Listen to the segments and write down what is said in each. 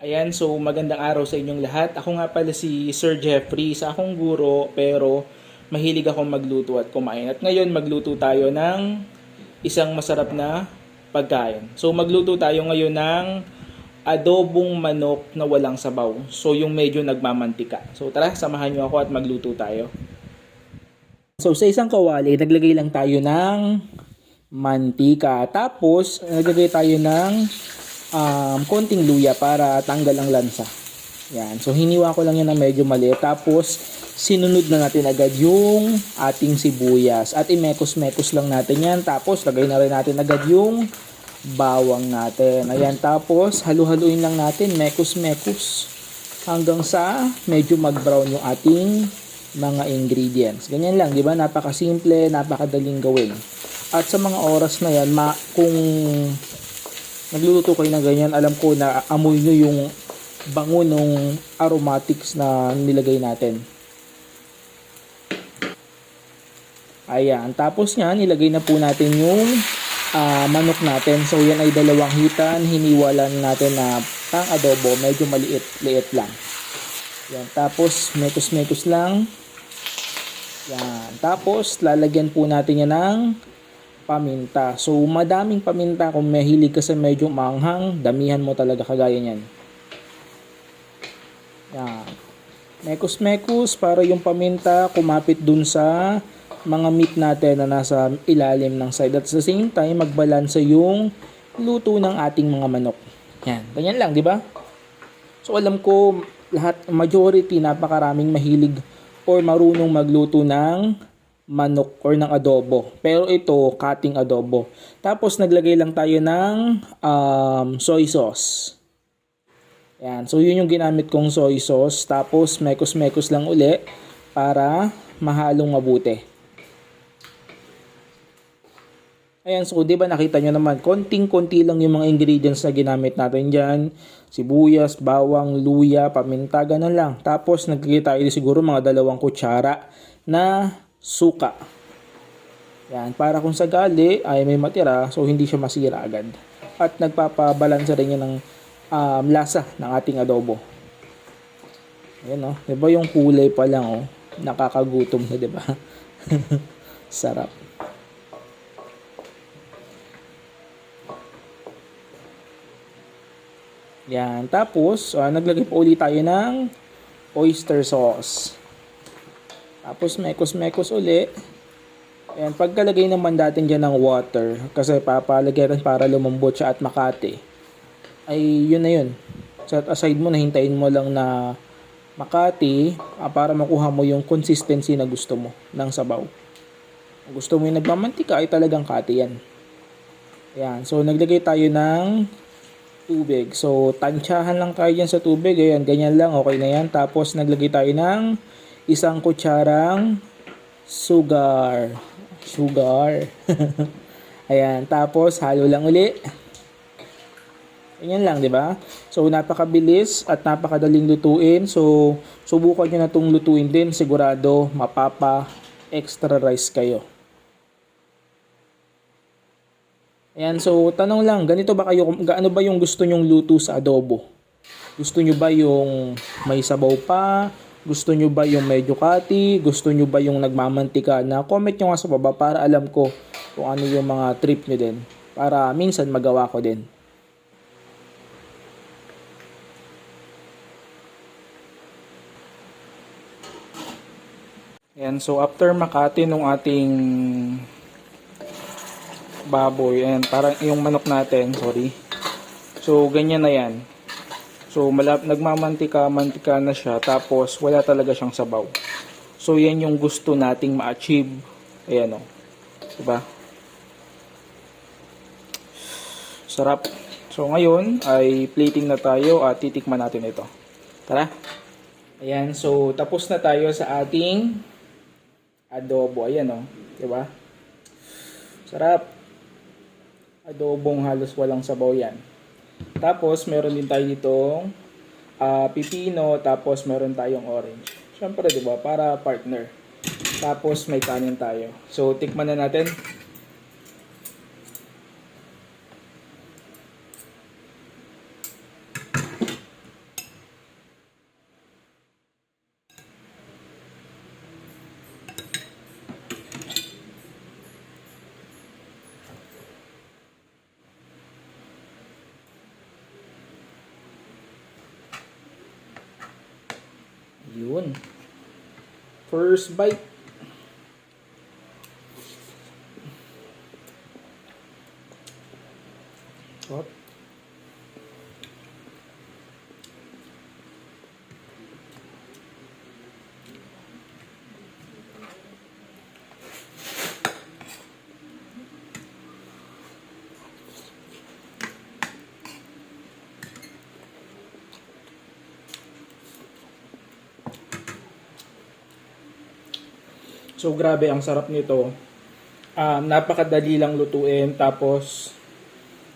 Ayan, so magandang araw sa inyong lahat. Ako nga pala si Sir Jeffrey, sa akong guro, pero mahilig akong magluto at kumain. At ngayon magluto tayo ng isang masarap na pagkain. So magluto tayo ngayon ng adobong manok na walang sabaw. So yung medyo nagmamantika. So tara, samahan nyo ako at magluto tayo. So sa isang kawali, naglagay lang tayo ng mantika. Tapos naglagay tayo ng konting luya para tanggal ang lansa. Yan. So hiniwa ko lang yan na medyo maliit. Tapos sinunod na natin agad yung ating sibuyas. At imekos-mekos lang natin yan. Tapos lagay na rin natin agad yung bawang natin. Ayan. Tapos halu-haluin lang natin. Mekos-mekos. Hanggang sa medyo mag-brown yung ating mga ingredients. Ganyan lang. Di ba? Napakasimple. Napakadaling gawin. At sa mga oras na yan, kung nagluluto kayo ng ganyan, alam ko na amoy nyo yung bango ng aromatics na nilagay natin. Ayan. Tapos yan, nilagay na po natin yung manok natin. So yan ay dalawang hitan. Hiniwalan natin na pang adobo. Medyo maliit-liit lang. Yan. Tapos mekos-mekos lang. Yan. Tapos lalagyan po natin yan ng paminta. So, madaming paminta. Kung mahilig ka sa medyo maanghang, damihan mo talaga kagaya niyan. Yan. Mekos-mekos para yung paminta kumapit dun sa mga meat natin na nasa ilalim ng side. At sa same time, magbalansa yung luto ng ating mga manok. Yan. Ganyan lang, di ba? So, alam ko, majority, napakaraming mahilig or marunong magluto ng manok or ng adobo. Pero ito, cutting adobo. Tapos naglagay lang tayo ng soy sauce. Yan. So yun yung ginamit kong soy sauce. Tapos mekos-mekos lang uli para mahalong mabuti. Ayan, so di ba nakita nyo naman, konting-konti lang yung mga ingredients na ginamit natin dyan. Sibuyas, bawang, luya, paminta, ganun lang. Tapos naglagay tayo siguro mga 2 kutsara na suka. Yan, para kung sakali ay may matira, so hindi siya masira agad. At nagpapabalansa rin yan ng lasa ng ating adobo. Ayan, oh. Diba yung kulay pa lang, oh, nakakagutom na, diba? Sarap. Yan, tapos naglagay pa ulit tayo ng oyster sauce. Tapos mekos-mekos uli. Ayan, pagkalagay naman natin dyan ng water, kasi papalagyan para lumambot siya at makati, ay yun na yun. Set aside mo, nahintayin mo lang na makati para makuha mo yung consistency na gusto mo ng sabaw. Kung gusto mo yung nagmamantika, ay talagang kati yan. Ayan, so naglagay tayo ng tubig. So tansyahan lang tayo dyan sa tubig. Ayan, ganyan lang, okay na yan. Tapos naglagay tayo ng 1 kutsarang sugar. Ayan, tapos halo lang uli. Ganyan lang, di ba? So napakabilis at napakadaling lutuin. So subukan niyo na 'tong lutuin din, sigurado mapapa extra rice kayo. Ayan, so tanong lang, ganito ba kayo, gaano ba yung gusto nyong luto sa adobo? Gusto nyo ba yung may sabaw pa? Gusto nyo ba yung medyo kati? Gusto nyo ba yung nagmamantika na? Comment nyo nga sa baba para alam ko kung ano yung mga trip nyo din. Para minsan magawa ko din. Ayan, so after makati nung ating baboy, ayan, parang yung manok natin, sorry. So ganyan na yan. So, nagmamantika na siya, tapos wala talaga siyang sabaw. So, yan yung gusto nating ma-achieve. Ayan, o. Diba? Sarap. So, ngayon ay plating na tayo at titikman natin ito. Tara. Ayan, so tapos na tayo sa ating adobo. Ayan, o. Diba? Sarap. Adobong halos walang sabaw yan. Tapos, meron din tayo ditong pipino, tapos meron tayong orange. Siyempre, di ba? Para partner. Tapos, may kanin tayo. So, tikman na natin. Yun. First bite. Hop. So grabe, ang sarap nito. Napakadali lang lutuin, tapos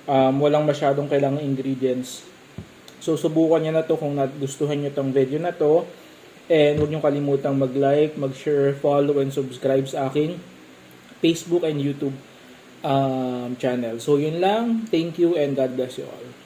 walang masyadong kailangang ingredients. So subukan nyo na to kung nagustuhan nyo tong video na to. And huwag nyo kalimutang mag-like, mag-share, follow, and subscribe sa aking Facebook and YouTube channel. So yun lang. Thank you and God bless you all.